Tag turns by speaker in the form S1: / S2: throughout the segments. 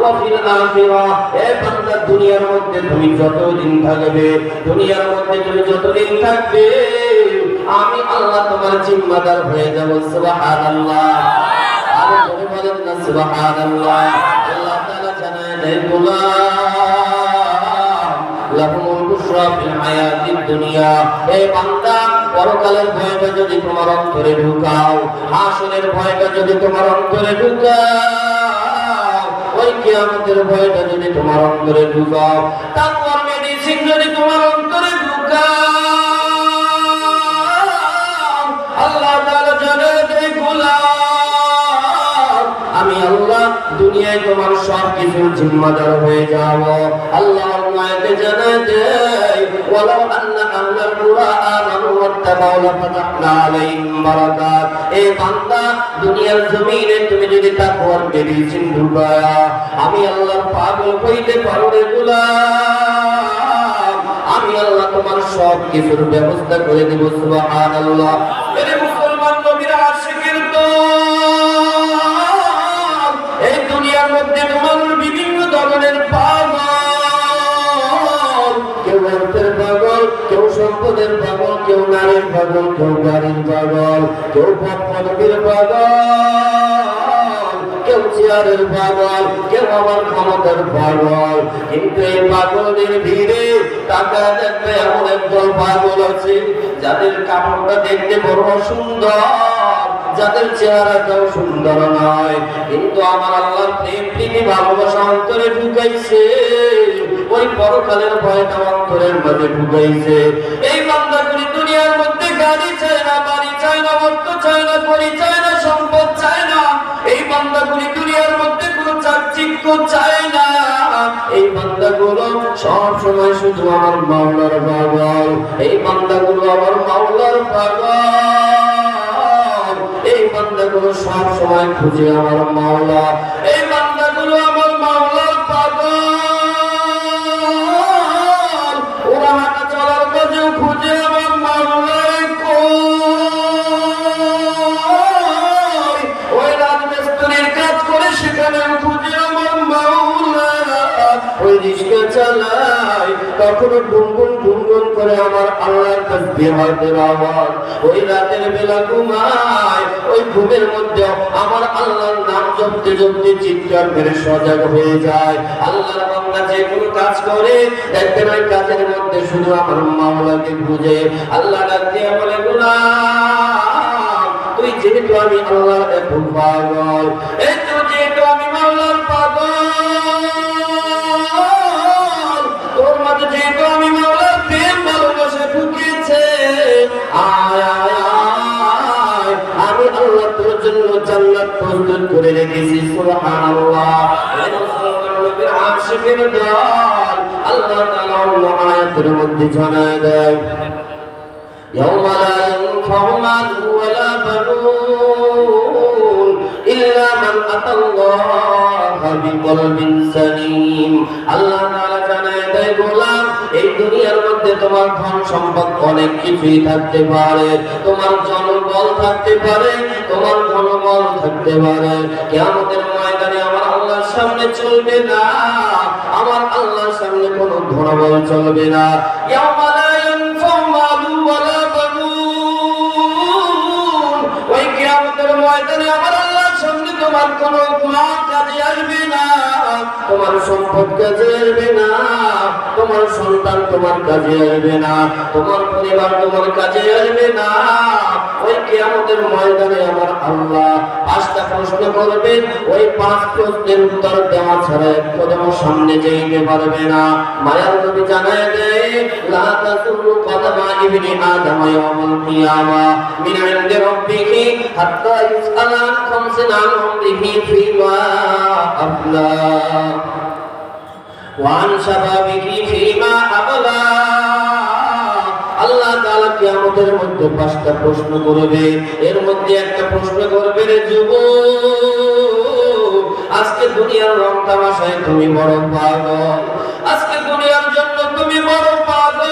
S1: ওয়া ফিল আখিরা। এ বান্দা, দুনিয়ার মধ্যে তুমি যতদিন থাকবে, দুনিয়ার মধ্যে তুমি যতদিন থাকবে, আমি আল্লাহ তোমার জিম্মাদার হয়ে যাব। সুবহানাল্লাহ। আর তুমি বলেন না সুবহানাল্লাহ। আল্লাহ তাআলা জানায় দেয়, গোলাম লাহুমুল বুশরা ফিল হায়াতিদ দুনিয়া। হে বান্দা, পরকালের ভয়টা যদি তোমার অন্তরে ঢুকাও, হাসরের ভয়টা যদি তোমার অন্তরে ঢুকাও, ওই কিয়ামতের ভয়টা যদি তোমার অন্তরে ঢুকাও, তাকওয়ার মেডিসিন যদি তোমার অন্তরে ঢুকাও, আল্লাহ তাআলা জানায় দেয়, গোলাম আমি আল্লাহ দুনিয়ায় তোমার সব কিছুর জিম্মাদার হয়ে যাব। আল্লাহ আয়াতে জানায় দেয়, ওয়ালাউ আন্না আহলাল কুরা আমানু ওয়াত্তাকাউ লাফাতাহনা আলাইহিম বারাকাত। এ বান্দা, দুনিয়ার জমিনে তুমি যদি তাকওয়ার মেডিসিন ঢুকায়া আমি আল্লাহর পাগল হইতে পারো রে গোলাম, আমি আল্লাহ তোমার সব কিছুর ব্যবস্থা করে দেব। সুবহানাল্লাহ। এরে মুসলমান নবীর আশিকের দল, এই দুনিয়ার মধ্যে তোমার বিভিন্ন ধরনের পাগল, কেউ অর্থের পাগল, কেউ সম্পদের পাগল, কেউ নারীর পাগল, কেউ গাড়ির পাগল, কেউ পদবীর পাগল, কেউ চেয়ারের পাগল, কেউ আমার ক্ষমতার পাগল। কিন্তু এই পাগলের ভিড়ে টাকা দেখবে এমন একদল পাগল আছে যাদের কাপড়টা দেখতে বড় সুন্দর, যাদের চেহারাটাও সুন্দর নয়, কিন্তু আমার আল্লাহর প্রেম প্রীতি ভালোবাসা অন্তরে ঢুকাইছে, ওই পরকালের ভয়টা অন্তরের মধ্যে ঢুকাইছে। এই বান্দাগুলি দুনিয়ার মধ্যে গাড়ি চায় না, বাড়ি চায় না, অর্থ চায় না, করি চায় না, সম্পদ চায় না। এই বান্দাগুলি দুনিয়ার মধ্যে কোনো চাকচিক্য চায় না। এই বান্দাগুলো সব সময় শুধু আমার মাওলার পাগল। এই বান্দাগুলো আমার মাওলার পাগল। এই বান্দাগুলো সব সময় খুঁজে আমার মাওলা। এই বান্দাগুলো আমার মাওলার পাগল। ওরা হাঁটা চলার কাজেও খুঁজে আমার মাওলার কই, ওই রাজমিস্ত্রির কাজ করে সেখানেও খুঁজে আমার মাওলা। ওই রিক্সা চালায় কখনো গুনগুন গুনগুন করে আমার আল্লাহর তাসবিহের আওয়াজ। ওই রাতের বেলা ঘুমায়, ওই ঘুমের মধ্যে আমার আল্লাহর নাম জপতে জপতে চিৎকার করে সজাগ হয়ে যায়। আল্লাহর বান্দা যে কোনো কাজ করে দেখবেন ওই কাজের মধ্যে শুধু আমার মাওলাকে খুঁজে। আল্লাহ ডাক দিয়ে বলে, গোলাম তুই যেহেতু আমি আল্লাহর এত পাগল, এই তো যেহেতু আমি মাওলার পাগল, তোর মাঝে যেহেতু আমি মাওলার প্রেম ভালোবাসা ঢুকেছে, আয় আয় আয়, আমি আল্লাহ তোর জন্য জান্নাত প্রস্তুত করে রেখেছি। সুবহানাল্লাহ। আশিকের দল আল্লাহ তাআলা অন্য আয়াতের মধ্যে জানায় দেয়, ইয়াওমা লা ইয়ানফাউ মালুন ওয়ালা বানুন ইল্লা মান আতাল্লাহা বিকলবিন সালিম। আল্লাহ তাআলা জানায় দেয়, গোলাম এই দুনিয়ার মধ্যে তোমার ধন সম্পদ অনেক কিছুই থাকতে পারে, তোমার জনবল থাকতে পারে, তোমার ধনবল থাকতে পারে, কিয়ামতের ময়দানে আমার আল্লাহর সামনে চলবে না, আমার আল্লাহর সামনে কোনো ধনবল চলবে না। ইয়াওমা লা ইয়ানফাউ মালুন ওয়ালা বানুন, ওই কিয়ামতের ময়দানে আমার আল্লাহর সামনে তোমার কোনো মাল কাজে আসবে না, তোমার সম্পদ কাজে আসবে না, তোমার সন্তান তোমার কাজে আসবে না, তোমার পরিবার তোমার কাজে আসবে না। ওই কিয়ামতের ময়দানে আমার আল্লাহ 5টা প্রশ্ন করবেন, ওই 5 প্রশ্নের উত্তর দেওয়া ছাড়া এক কদম সামনে যেতে পারবে না। মায়ার নবী জানায় দেয়, লা তাসুরু কদমা ইবনি আদম ইয়াউমাল কিয়ামা মিন ইনদি রাব্বিহি হাত্তা ইউসআলা আন খামসিন আন উমরিহি ফিমা আফলা ওয়া আন শাবাবিহি ফিমা আবলা। আল্লাহ তাআলা কিয়ামতের মধ্যে 5টা প্রশ্ন করবে, এর মধ্যে একটা প্রশ্ন করবে, রে যুবক, আজকে দুনিয়ার রং তামাশায় তুমি বড় পাগল, আজকে দুনিয়ার জন্য তুমি বড় পাগল,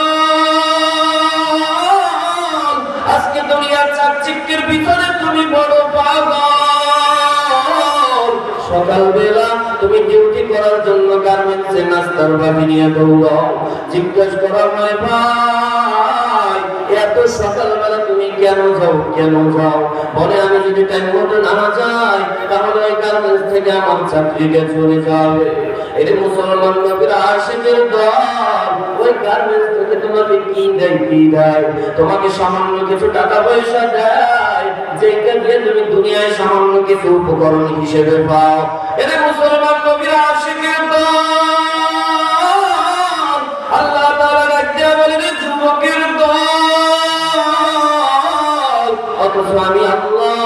S1: আজকে দুনিয়ার চাকচিক্যের ভিতরে তুমি বড় পাগল। সকালবেলা তুমি ডিউটি করার করার জন্য গার্মেন্টসে নাস্তার বাড়ি নিয়ে দৌড়াও। জিজ্ঞেস করা হয়, ভাই এত সকালবেলা তুমি কেন যাও, কেন যাও? বলে আমি যদি টাইম মতো না যাই তাহলে ওই গার্মেন্টস থেকে আমার চাকরিটা চলে যাবে। এই মুসলমান নবীর আশিকের দল ওই গার্মেন্টস থেকে তোমাকে কি দেয়, কি দেয়? তোমাকে সামান্য কিছু টাকা পয়সা দেয়, যেটা দিয়ে তুমি দুনিয়ায় সামান্য কিছু উপকরণ হিসেবে পাও। এর মুসলমান নবীর আশিকের দল আল্লাহ তাআলা রাখতে বলেন যুবকের দল, অথচ আমি আল্লাহ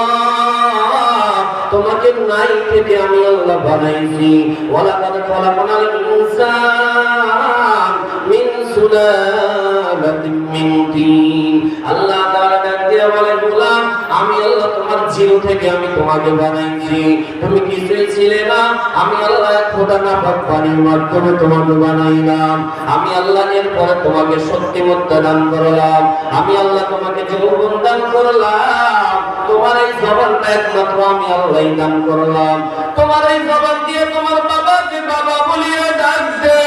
S1: তোমাকে নাই থেকে আমি আল্লাহ বানাইছি। ওয়ালাকাদ খালাকনাল ইনসান মিন সুলালাতিন মিন তিন। আল্লাহ তাআলা ডাকতে বলে গোলাম আমি আল্লাহ তোমার জিরো থেকে আমি তোমাকে বানাইছি, তুমি কিছুই ছিলে না, আমি আল্লাহ এক ফোঁটা নাপাক পানির মাধ্যমে তোমাকে বানাইলাম। আমি আল্লাহ এরপরে তোমাকে শক্তিমত্তা দান করলাম, আমি আল্লাহ তোমাকে যৌবন দান করলাম। তোমার এই জবানটা একমাত্র আমি আল্লাহ দান করলাম। তোমার এই জবান দিয়ে তোমার বাবাকে বাবা বলিয়ে ডাকবে,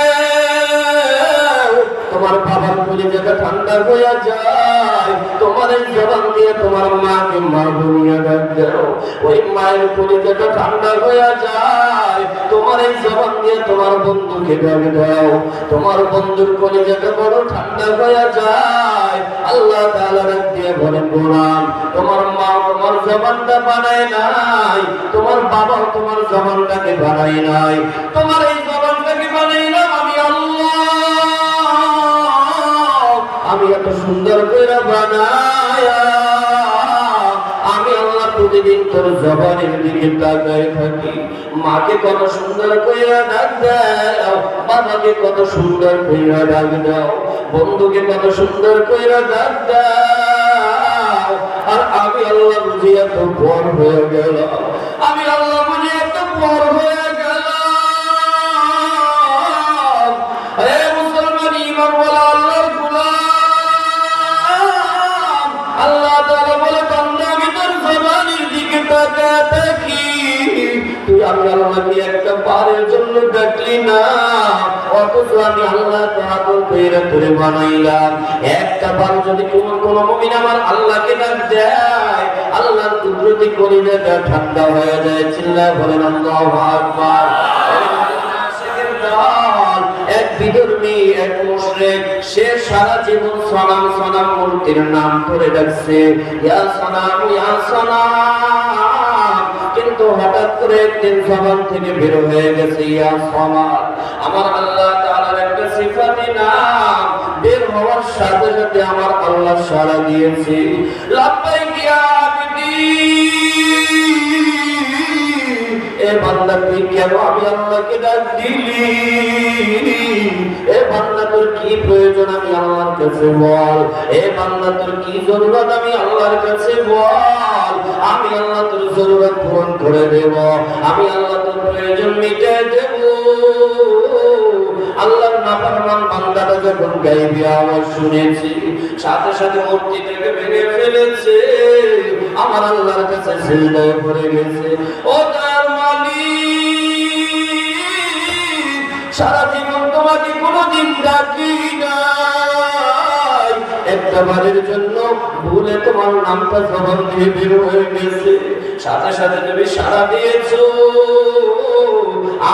S1: তোমার বাবার কলিজাটা ঠান্ডা হয়ে যায়। তোমার এই জবান দিয়ে তোমার মাকে মা বলিয়ে ডাকবে, ওই মায়ের কলিজাটা ঠান্ডা হয়ে যায়। তোমার এই জবান দিয়ে তোমার বন্ধুকে ডাক দাও, তোমার বন্ধুর কলিজাটা বড় ঠান্ডা হয়ে যায়। আল্লাহ তাআলা ডাক দিয়ে বলেন গোলাম তোমার মা তোমার জবানটা বানায় নাই, তোমার বাবা তোমার জবানটাকে বানায় নাই, তোমার এই জবানটাকে বানাইলাম আমি আল্লাহ। আমি এত সুন্দর করে বানায়া আমি আল্লাহ প্রতিদিন তোর জবানের দিকে তাকায় থাকি। মাকে কত সুন্দর কইরা ডাক দাও, বাবাকে কত সুন্দর কইরা ডাক দাও, বন্ধুকে কত সুন্দর কইরা ডাক দাও। আর আমি আল্লাহ বুঝি এত পর হয়ে গেল, আমি আল্লাহ বুঝি এত পর হয়ে গেলাম। হে মুসলমান ঈমানওয়ালা আল্লাহর গোলাম, আল্লাহ তাআলা বলে বান্দা আমি তোর জবানের দিকে তাকায় থাকি, তুই আমি আল্লাহকে একটা বারের জন্য ডাকলি না, অথচ আমি আল্লাহ পাগল কইরা তোরে বানাইলাম। একটা বার যদি কোন মুমিন আমার আল্লাহকে ডাক দেয় আল্লাহর কুদরতি কলিজাটা ঠান্ডা হয়ে যায়। চিল্লায় বলেন আল্লাহু আকবার। এক বিধর্মী এক মুশরিক, সে সারা জীবন সনাম সনাম মূর্তির নাম ধরে ডাকছে, ইয়া সনাম ইয়া সনাম, কিন্তু হঠাৎ করে একদিন জবান থেকে বের হয়ে গেছে ইয়া সমাদ। আমার আল্লাহ তাআলার একটা সিফাতি নাম বের হওয়ার সাথে সাথে আমার আল্লাহ সাড়া দিয়েছে, লাব্বাইক ইয়া আবদি। এ বান্দা তুই কেন আমি আল্লাহকে ডাক দিলি? এ বান্দা তোর কি প্রয়োজন আমি আল্লাহর কাছে বল, এ বান্দা তোর কি জরুরত আমি আল্লাহর কাছে বল, আমি আল্লাহ তোর জরুরত পূরণ করে দেব, আমি আল্লাহ তোর প্রয়োজন মিটিয়ে দেব। আল্লাহর নাফরমান বান্দাটা যখন গায়েবী আওয়াজ শুনেছি সাথে সাথে মূর্তি থেকে ভেঙে ফেলেছে, আমার আল্লাহর কাছে সিজদায় পড়ে গেছে। ও তার মালিক, সারা জীবন তোমাকে কোনোদিন ডাকি নাই, একটা বারের জন্য ভুলে তোমার নামটা জবান দিয়ে বের হয়ে গেছে, সাথে সাথে তুমি সাড়া দিয়েছো।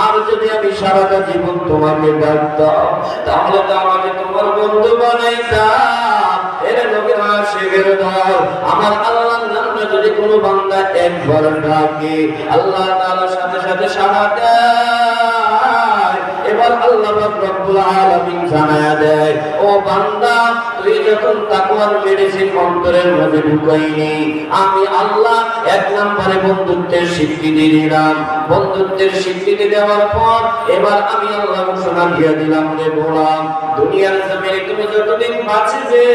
S1: আর যদি আমি সারাটা জীবন তোমাকে ডাকতাম তাহলে তো আমাকে তোমার বন্ধু বানাইতাম। এরে নবীর আশিকের দল, আমার আল্লাহর নামটা যদি কোনো বান্দা একবার ডাকে আল্লাহ তাআলার সাথে সাথে সাড়া দেয়। এবার আল্লাহ রব্বুল আলামিন জানায়া দেয়, ও বান্দা তুই যখন তাকওয়ার মেডিসিন অন্তরের মধ্যে ঢুকাইনি, আমি আল্লাহ এক নম্বরে বন্ধুত্বের স্বীকৃতি দিলাম। বন্ধুত্বের স্বীকৃতি দেওয়ার পর এবার আমি আল্লাহ ঘোষণা দিয়ে দিলাম, রে গোলাম দুনিয়ার জমিনে তুমি যতদিন বাঁচবে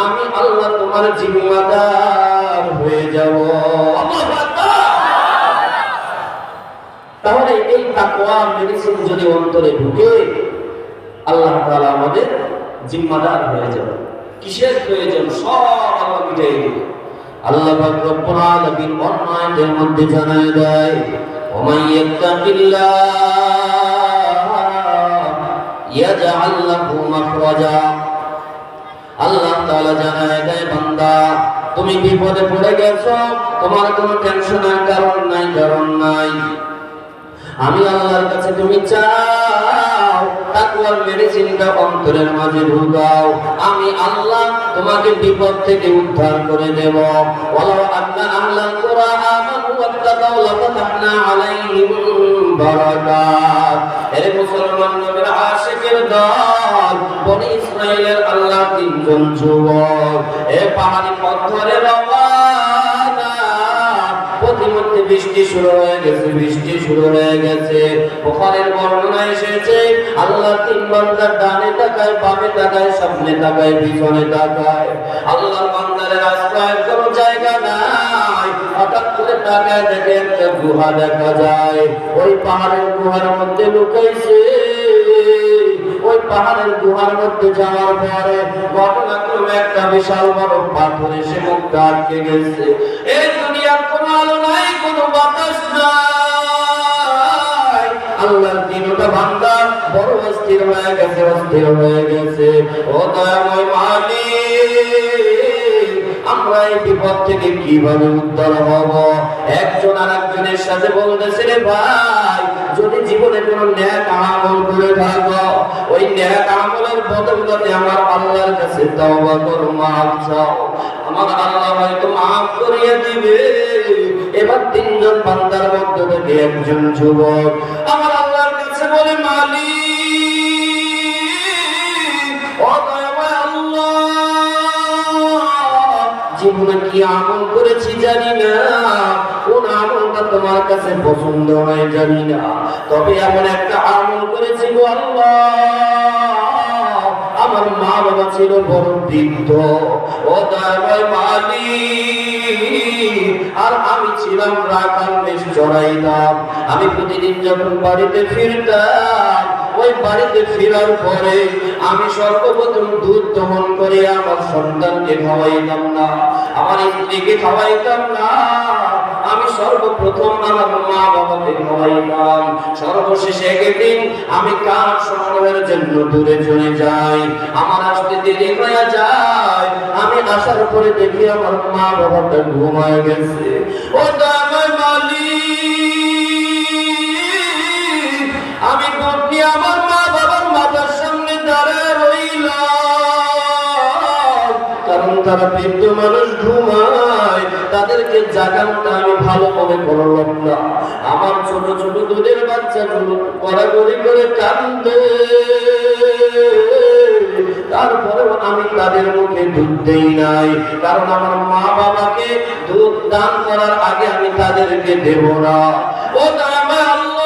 S1: আমি আল্লাহ তোমার জিম্মাদার হয়ে যাব। তাহলে এই তাকওয়া মেডিসিন যদি অন্তরে ঢুকে আল্লাহ তাআলা আমাদের জিম্মাদার হয়ে যাবে। কিসের প্রয়োজন? সব আল্লাহ মিটাই দিবে। আল্লাহ পাক রব্বুল আলামিন অন্য আয়াতের মধ্যে জানায় দেয়, ওমান ইয়াত্তাকিল্লাহ ইয়াজআল লাহু মাখরাজা। আল্লাহ তাআলা জানায় দেয়, বান্দা তুমি বিপদে পড়ে গেছো, তোমার কোনো টেনশনের কারণ নাই। আমি আল্লাহর কাছে তুমি চাও, তাকওয়ার মেডিসিনটা অন্তরের মাঝে ঢুকাও, আমি আল্লাহ তোমাকে বিপদ থেকে উদ্ধার করে দেব। ওয়ালাউ আন্না আহলাল কুরা আমানু ওয়াত্তাকাউ লাফাতাহনা আলাইহিম বারাকাত। হে মুসলমান নবীর আশিকের দল, বনি ইসরাইলের আল্লাহ তিনজন যুবক এ পাহাড়ি পথ ধরে রওনা। প্রতিমধ্যে বৃষ্টি শুরু হয়ে গেছে। বুখারীর বর্ণনা এসেছে, আল্লাহ তিন বান্দা ডানে তাকায়, বামে তাকায়, সামনে তাকায়, পিছনে তাকায়। আল্লাহর বান্দার আশ্রয়ের কোনো জায়গা নাই। হঠাৎ করে তাকায় দেখে একটা গুহা দেখা যায়। ওই পাহাড়ের গুহার মধ্যে লুকাইছে। ওই পাহাড়ের গুহার মধ্যে যাওয়ার পরে ঘটনাক্রমে একটা বিশাল বড় পাথর এসে মুখটা আটকে গেছে। এই দুনিয়ার কোনো আলো নাই, কোনো বাতাস নাই। আল্লাহর দিনটা বান্দা বড় অস্থির হয়ে গেছে। ও দয়াময় মালিক, আমরা এই বিপদ থেকে কিভাবে উদ্ধার হব? একজন আরেকজনের সাথে বলতেছে, রে ভাই, যদি জীবনে কোনো নেক আমল করে থাকো, ওই নেক আমলের বদৌলতে আমার আল্লাহর কাছে তওবা করো, মাফ চাও, আমার আল্লাহ হয়তো মাফ করিয়ে দিবে। এবার তিনজন বান্দার মধ্যে থেকে একজন যুবক আমার আল্লাহর কাছে বলে, মালিক, ও দয়াময় আল্লাহ, জীবনে কি আমল করেছি জানি না, কোন আমলটা তোমার কাছে পছন্দ হয় জানি না, তবে এমন একটা আমল করেছি গো আল্লাহ, আমার মা বাবা ছিল বড় বৃদ্ধ, ও দয়াময় মালিক, আর আমি ছিলাম রাখাল, বেশ চড়াইতাম। আমি প্রতিদিন যখন বাড়িতে ফিরতাম, ওই বাড়িতে ফেরার পরে আমি সর্বপ্রথম দুধ দহন করে আমার সন্তানকে খাওয়াইতাম না, আমার স্ত্রীকে খাওয়াইতাম না, আমি সর্বপ্রথম আমার মা বাবাকে খাওয়াইতাম। সর্বশেষে একদিন আমি কাজ সংগ্রহের জন্য দূরে চলে যাই, আমার আসতে দেরি হয়ে যায়। আমি আসার পরে দেখি আমার মা বাবাটা ঘুমায় গেছে। ও দয়াময় মালিক, আমি দুধ আমার মা বাবার মাথার সামনে দাঁড়ায় রইলাম, কারণ তারা বৃদ্ধ মানুষ ঘুমায়, তাদেরকে জাগানোটা আমি ভালোভাবে করলাম না। আমার ছোট ছোট দুধের বাচ্চাগুলো গড়াগড়ি করে কাঁদে, তারপরেও আমি তাদের মুখে দুধ দেই নাই, কারণ আমার মা বাবাকে দুধ দান করার আগে আমি তাদেরকে দেব না। ও দয়াময় আল্লাহ,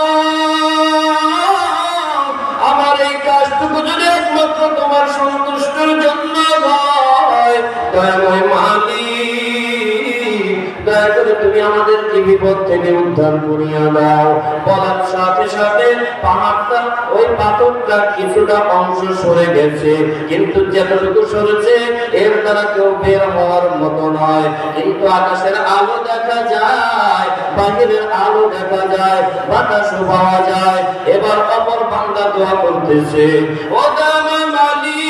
S1: আমার এই কাজটুকু যদি একমাত্র তোমার সন্তুষ্টির জন্য হয়, দয়াময় মালিক, দয়া করে তুমি আমাদেরকে বিপদ থেকে উদ্ধার করিয়া দাও। বলার সাথে সাথে পাহাড়টা, ওই পাথরটা কিছুটা অংশ সরে গেছে, কিন্তু যতটুকু সরেছে এর দ্বারা কেউ বের হওয়ার মতো নয়। কিন্তু আকাশের আলো দেখা যায়, বাহিরের আলো দেখা যায়, বাতাসও পাওয়া যায়। এবার অপর বান্দা দোয়া করতেছে, ও দয়াময় মালিক,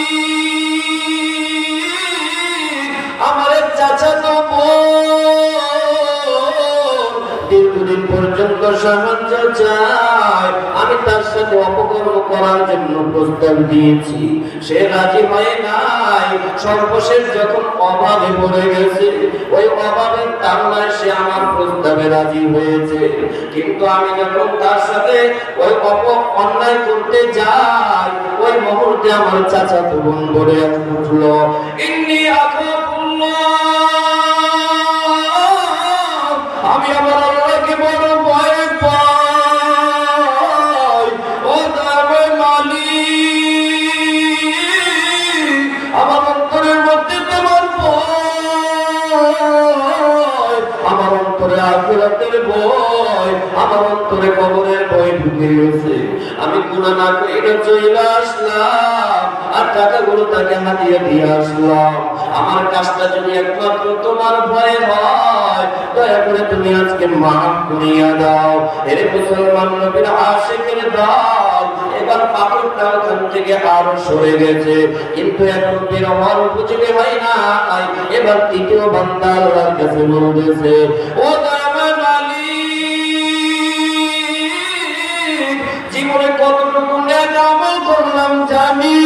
S1: আমার চাচাতো দীর্ঘদিন পর্যন্ত সাহায্য চায়, আমি তার সাথে অপকর্ম করার জন্য প্রস্তাব দিয়েছি, সে রাজি হয় নাই। সর্বশেষ যখন অভাবে পড়ে গেছে, ওই অভাবের তাড়নায় সে আমার প্রস্তাবে রাজি হয়েছে, কিন্তু আমি যখন তার সাথে ওই অন্যায় করতে যাই, ওই মুহূর্তে আমার চাচাতো বোন বলে উঠলো, ইন্নী আখাফুল্লাহ, আমি আমার আল্লাহকে বড় ভয় পাই। ও দয়াময় মালিক, আমার অন্তরের মধ্যে তোমার ভয়, আমার অন্তরে আখিরাতের ভয়, আমার অন্তরে কবরের ভয় ঢুকে গেছে। আমি গুনাহ না করে চলে আসলাম, আর টাকাগুলো তাকে হাতিয়ে দিয়ে আসলাম। আমার কাজটা যদি একমাত্র তোমার ভয়ে হয়, দয়া করে তুমি আজকে মাফ করিয়া দাও। এর মুসলমান নবীর আশিকের দল এবার পাথরটা ওখান থেকে আরো সরে গেছে, কিন্তু এখন বের হওয়ার উপযোগী হয় না। এবার তৃতীয় বান্দা আল্লাহর কাছে বলতেছে, ও দয়াময় মালিক, জীবনে কতটুকু নেক আমল করলাম জানি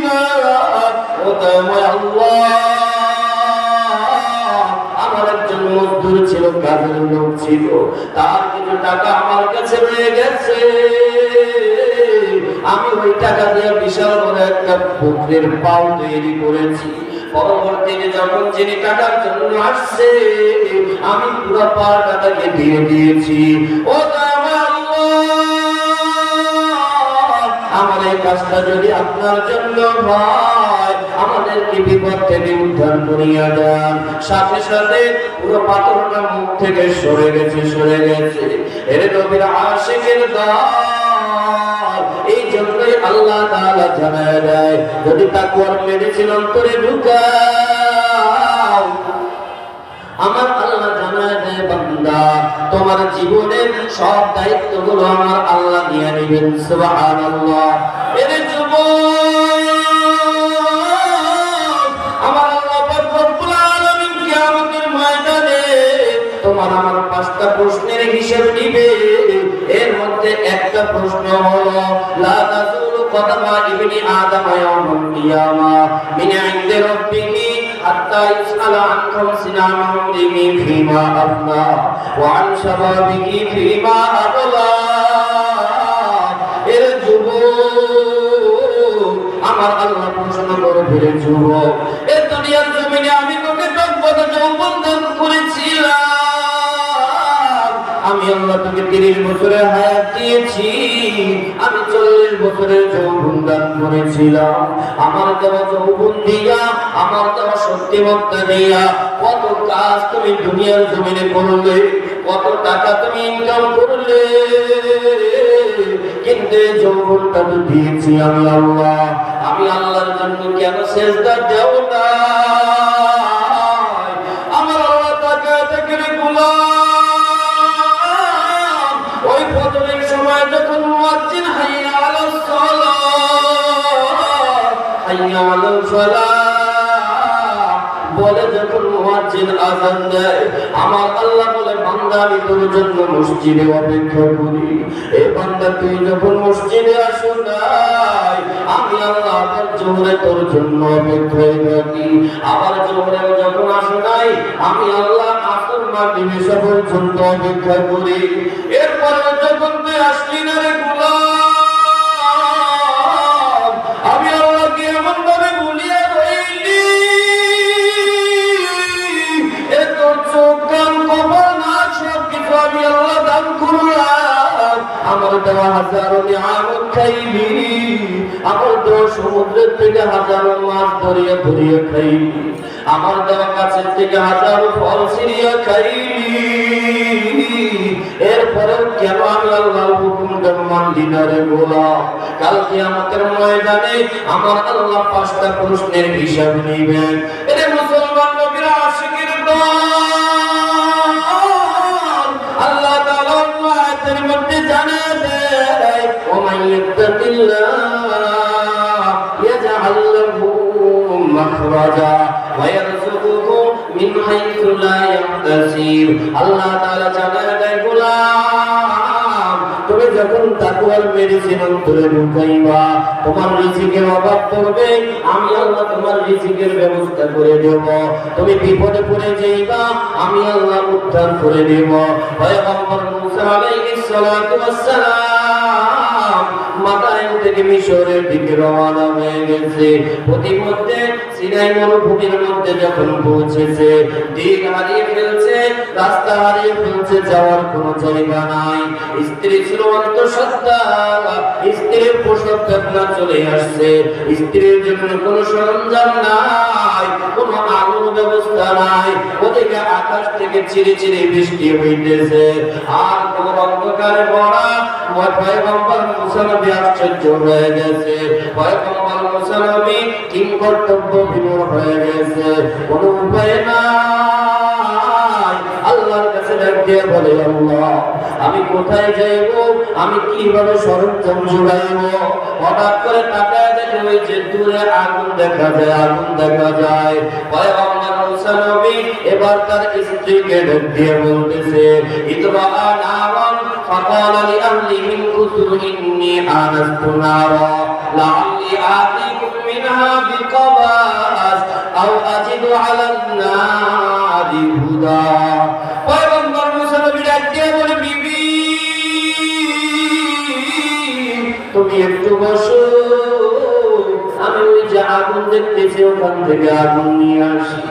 S1: না। ও দয়াময় আল্লাহ, আমার একজন মজদুর ছিল, কাজের লোক ছিল, তার কিছু টাকা আমার কাছে রয়ে গেছে। আমি ওই টাকা দিয়ে বিশাল বড় একটা পুকুরের পাল তৈরি করেছি। পরবর্তীতে যখন যিনি টাকার জন্য আসছে, আমি পুরো পালটা তাকে দিয়ে দিয়েছি। ও আমার এই কাজটা যদি আপনার জন্য হয়, আমাদেরকে বিপদ থেকে উদ্ধার করিয়া দেন। সাথে সাথে পুরো পাথরটা মুখ থেকে সরে গেছে, সরে গেছে। এর নবীর আশিকের দল এই জন্যই আল্লাহ তাআলা জানায় দেয়, যদি তাকওয়ার মেডিসিন অন্তরে ঢুকাও, আমার আল্লাহ জানায় দেয়, বান্দা তোমার জীবনের সব দায়িত্বগুলো আমার আল্লাহ নিয়ে নেবেন। সুবহানাল্লাহ। এর যুবক, আমার আল্লাহ পাক রব্বুল আলামিন কিয়ামতের ময়দানে তোমার আমার 5টা প্রশ্নের হিসাব নিবে। এর মধ্যে একটা প্রশ্ন হলো, লা তাযুলু কদামা ইবনি আদম ইয়াউমাল কিয়ামা মিন ইনদি রাব্বিহি হাত্তা ইসআলা আন খামসিনা মিন উমরিহি ফীমা আফনা ওয়া আন শাবাবিহি ফীমা আবলা। এর যুবক, আমার আল্লাহ প্রশ্ন করে ফিরে, যুবক, এই দুনিয়ার জমিনে আমি তোকে কত যৌবন দান করেছিলাম। আমি আল্লাহ তোকে 30 বছরের হায়াত দিয়েছি, আমি 40 বছরের যৌবন দান করেছিলাম। আমার দেওয়া যৌবন দিয়া, আমার দেওয়া শক্তিমত্তা দিয়া কত কাজ তুমি দুনিয়ার জমিনে করলে, কত টাকা তুমি ইনকাম করলে, কিন্তু যৌবনটা তো দিয়েছি আমি আল্লাহ। আমি আল্লাহর জন্য কেন সেজদা দেও না? আমার আল্লাহ তাকে দেখে গোলাম, ওই ফজরের সময় যখন মুয়াজ্জিন হাইয়া আলাস সালাত, হাইয়া আলাস সালাত বলে, যখন মুয়াজ্জিন আযান দেয়, আমার আল্লাহ বলে, বান্দা আমি তোর জন্য মসজিদে অপেক্ষা করি। এই বান্দা তুই যখন মসজিদে আসো নাই, আমি আল্লাহ আবার জোহরে তোর জন্য অপেক্ষায় থাকি। আবার জোহরে যখন আসো নাই, আমি আল্লাহ আসর মাগরিব এসা পর্যন্ত অপেক্ষা করি। এরপরে যখন তুই আসলি না রে গোলাম, আমি আল্লাহকে এমন ভাবে ভুলিয়ে রইলি, চোখ কান কপাল না সব কিছু আমি আল্লাহ দান করলাম। আমার দেওয়া হাজারো নিয়ামত খাইলি, আমার দেওয়া সমুদ্রের থেকে হাজারো মাছ ধরিয়া ধরিয়া খাইলি, আমার দেওয়া গাছের থেকে হাজারো ফল ছিঁড়িয়া খাইলি। এরপরেও কেন আমি আল্লাহর হুকুমটা মানলি না রে গোলাম? কাল কিয়ামতের ময়দানে আমার আল্লাহ 5টা প্রশ্নের হিসাব নিবেন। এরে মুসলমান নবীর আশিকের দল, আল্লাহ তাআলা আয়াতের মধ্যে জানায় দেয়, ওয়া মান ইয়াত্তাকিল্লাহ ইয়াজআল লাহু মাখরাজা ওয়া ইয়ারযুকুহু মিন হাইথু লা ইয়াহতাসিব। আল্লাহ তাআলা জানায় দেয়, গোলাম, তুমি যখন তাকওয়ার মেডিসিন অন্তরে ঢুকাইবা, তোমার রিজিকের অভাব পড়বে, আমি আল্লাহ তোমার রিজিকের ব্যবস্থা করে দেব। তুমি বিপদে পড়ে যাইবা, আমি আল্লাহ উদ্ধার করে দেব। পয়গম্বর মুসা আলাইহিস সালাতু ওয়াস সালাম মাদায়েন থেকে মিশরের দিকে রওনা হয়ে গেছে। প্রতিমধ্যে সিনাই মরুভূমির মধ্যে যখন পৌঁছেছে, দিক হারিয়ে ফেলছে, রাস্তা হারিয়ে ফেলছে, যাওয়ার কোনো জায়গা নাই। স্ত্রী ছিল অন্তঃসত্ত্বা, স্ত্রীর প্রসব বেদনা চলে আসছে, স্ত্রীর জন্য কোনো সরঞ্জাম নাই, কোনো আলোর ব্যবস্থা নাই। ওদিকে আকাশ থেকে চিরি চিরি বৃষ্টি হইতেছে, আর ঘোর অন্ধকারে ভরা পয়গম্বর মুসা নবী আশ্চর্য হয়ে গেছে, পয়গম্বর মুসা নবী কিংকর্তব্য বিমূঢ় হয়ে গেছে, কোনো উপায় নাই। আল্লাহর কাছে ডাক দিয়ে বলে, আল্লাহ আমি কোথায় যাইব, আমি কিভাবে সরঞ্জাম জোগাইব? হঠাৎ করে তাকায় দেখে ওই যে দূরে আগুন দেখা যায়, আগুন দেখা যায়। পয়গম্বর মুসা নবী এবার তার স্ত্রীকে ডাক দিয়ে বলতেছে, ইতবা নারান ফাকালা লিআহলিহিম কুতু ইন্নী আনাস্তু নারা লাআল্লি আতিকুম মিনহা বিকাবাস আও আজিদু আলান নারি হুদা। পয়গম্বর মুসা নবী ডাক দিয়ে বলে, বিবি তুমি একটু বসো, আমি ওই যে আগুন দেখতেছি ওখান থেকে আগুন নিয়ে আসি।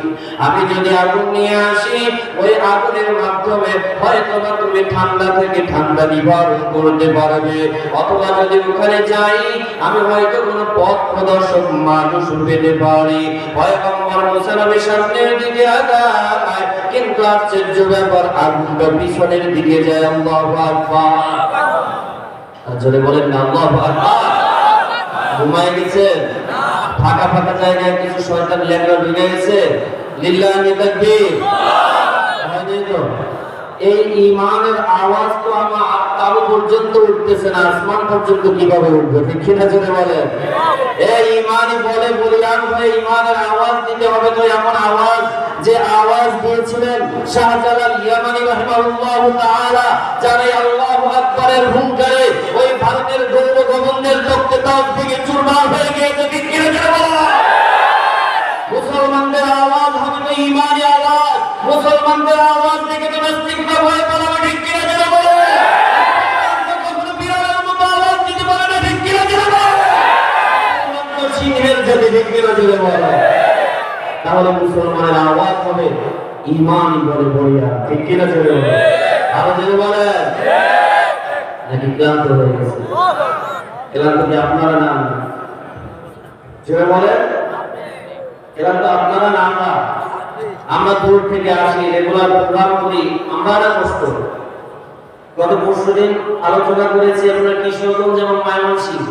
S1: আমি যদি আগুন নিয়ে আসি, ওই আগুনের মাধ্যমে হয়তো তুমি ঠান্ডা থেকে ঠান্ডা নিবারণ করতে পারবে, অথবা যদি ওখানে যাই আমি হয়তো কোনো পথ প্রদর্শক মানুষ পেতে পারি। পয়গম্বর মুসা নবী সামনের দিকে আগায়, কিন্তু আশ্চর্য ব্যাপার, আগুনটা পিছনের দিকে যায়। আল্লাহু আকবার। জোরে বলেন না আল্লাহু আকবার। ঘুমায় গেছেন? ফাঁকা ফাঁকা জায়গায় কিছু শয়তান লেখা ঢুকে গেছে? লিল্লাহি তাকবীর। এই ঈমানের আওয়াজ তো আমার কারো পর্যন্ত উঠতেছে না, আসমান পর্যন্ত কিভাবে উঠবে? ঠিক কিনা জোরে বলেন। এই ঈমানই বলে বলিয়ান ভাই, ঈমানের আওয়াজ দিতে হবে তো এমন আওয়াজ যে আওয়াজ দিয়েছিলেন শাহজালাল ইয়ামানি রাহিমাহুল্লাহ তাআলা, যারা আল্লাহু আকবারের হুঙ্কারে ওই ভারতের গৌর গোবিন্দের রক্তে তাও থেকে চুরমার হয়ে গিয়েছে। ঠিক কিনা জোরে বলেন। মুসলমানদের আওয়াজ হবে তো ঈমানি আওয়াজ, মুসলমানদের আওয়াজ থেকে তো নাস্তিকরা ভয় পালাবে। ঠিক কিনা জোরে বলেন। কখনো বিড়ালের মতো আওয়াজ দিতে পারে না। ঠিক কিনা জোরে বলেন। সিংহের জাতি। ঠিক কিনা জোরে বলেন। তাহলে মুসলমানের আওয়াজ হবে ঈমান বলে বলিয়া। ঠিক কিনা জোরে বলেন। আরো জোরে বলেন। নাকি ক্লান্ত হয়ে গেছে? ক্লান্ত কি আপনারা না? জোরে বলেন। ক্লান্ত আপনারা না আমরা? আমরা দূর থেকে আসি, রেগুলার প্রোগ্রাম করি, আমরা না কষ্ট। গত পরশুদিন আলোচনা করেছি আমরা কিশোরগঞ্জ এবং ময়মনসিংহ।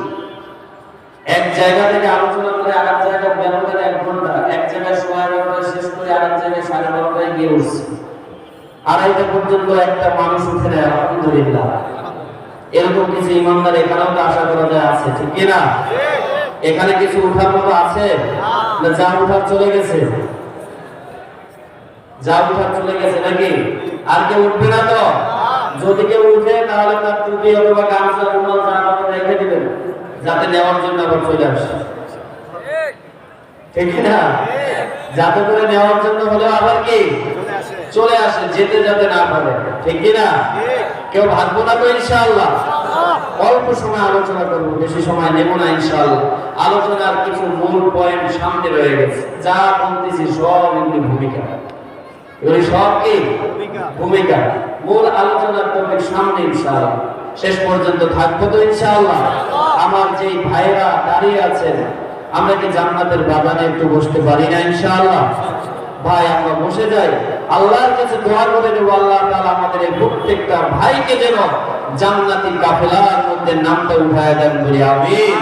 S1: এক জায়গা থেকে আলোচনা করে আরেক জায়গায় ব্যবধানে 1 ঘন্টা, এক জায়গায় 11:30 শেষ করে আরেক জায়গায় 12:30 গিয়ে উঠছি। 2:30 পর্যন্ত একটা মানুষ উঠে নেয়, আলহামদুলিল্লাহ। এরকম কিছু ইমানদার এখানেও তো আশা করা যায় আছে। ঠিক কিনা? এখানে কিছু উঠার মতো আছে না? যা উঠার চলে গেছে, যা উঠার চলে গেছে নাকি? আর কেউ উঠবে না তো? যদি কেউ উঠে তাহলে তার টুপি অথবা গামছা রুমাল যা রেখে দিবেন, যাতে নেওয়ার জন্য আবার চলে আসে। ঠিক না? যাতে করে নেওয়ার জন্য হলে আবার কি চলে আসে, যেতে যাতে না পারে। ঠিক না? কেউ ভাববো না তো ইনশাআল্লাহ। অল্প সময় আলোচনা করবো, বেশি সময় নেব না ইনশাআল্লাহ। আলোচনার কিছু মূল পয়েন্ট সামনে রয়ে গেছে, যা বলতেছি সব এমনি ভূমিকা। এগুলি সব কি ভূমিকা। মূল আলোচনার টপিক সামনে ইনশাআল্লাহ। শেষ পর্যন্ত থাকবো তো ইনশাআল্লাহ। আমার যেই ভাইরা দাঁড়িয়ে আছেন, আমরা কি জান্নাতের বাগানে একটু বসতে পারি না ইনশাআল্লাহ? ভাই আমরা বসে যাই, আল্লাহর কাছে দোয়া করে দেব, আল্লাহ তাআলা আমাদের এই প্রত্যেকটা ভাইকে যেন জান্নাতি কাফেলার মধ্যে নামটা উঠায় দেন, বলি আমিন।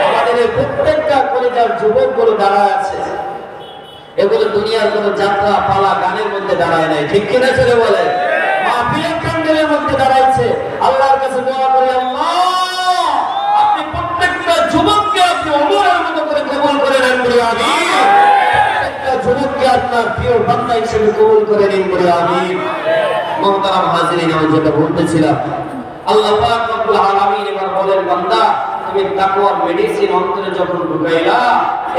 S1: আমাদের এই প্রত্যেকটা কলেজার যুবকগুলো দাঁড়ায় আছে, এগুলো দুনিয়ার কোনো যাত্রা পালা গানের মধ্যে দাঁড়ায় নাই। ঠিক কিনা ছেলে বলে? মাহফিলের প্যান্ডেলের মধ্যে দাঁড়াইছে। আল্লাহর কাছে দোয়া করি, আল্লাহ আপনি প্রত্যেকটা যুবককে আপনি ওমরের মতো করে কবুল করে নেন, বলি আমিন। প্রত্যেকটা যুবককে আপনার প্রিয় বান্দা হিসেবে কবুল করে নিন, বলি আমিন। মুহতারাম হাজিরিন, আমি যেটা বলতেছিলাম, আল্লাহ পাক রব্বুল আলামিন এবার বলেন, বান্দা তুমি তাকওয়ার মেডিসিন অন্তরে যখন ঢুকাইলা,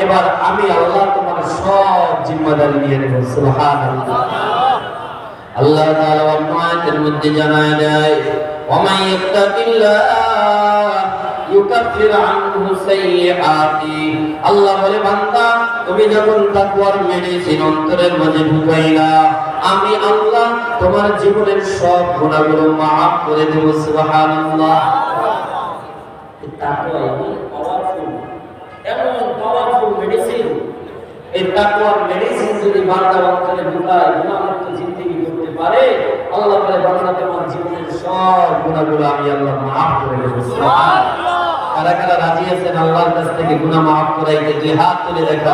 S1: এবার আমি আল্লাহ তোমার সব জিম্মাদারি নিয়ে নেব। সুবহানাল্লাহ। আল্লাহ তাআলা আয়াতের মধ্যে জানায় দেয়, ওয়া মান ইয়াত্তাকিল্লাহ ইউকাফির আনহু সাইয়্যাতি। আল্লাহ বলে, বান্দা তুমি যখন তাকওয়ার মেডিসিন অন্তরের মাঝে ঢুকাইলা, আমি আল্লাহ তোমার জীবনের সব গুনাহগুলো maaf করে দেব। সুবহানাল্লাহ। তাকওয়া এমন পাওয়ারফুল মেডিসিন। এই তাকওয়ার মেডিসিন যদি বান্দা অন্তরে ঢুকায়, গুনাহমুক্ত জিন্দেগি করতে পারে, আল্লাহ বলে, বান্দা তোমার জীবনের সব গুনাহগুলো আমি আল্লাহ মাফ করে দেব। কারা কারা রাজি আছেন আল্লাহর কাছ থেকে গুনাহ মাফ করাইতে? দুই হাত তুলে দেখা।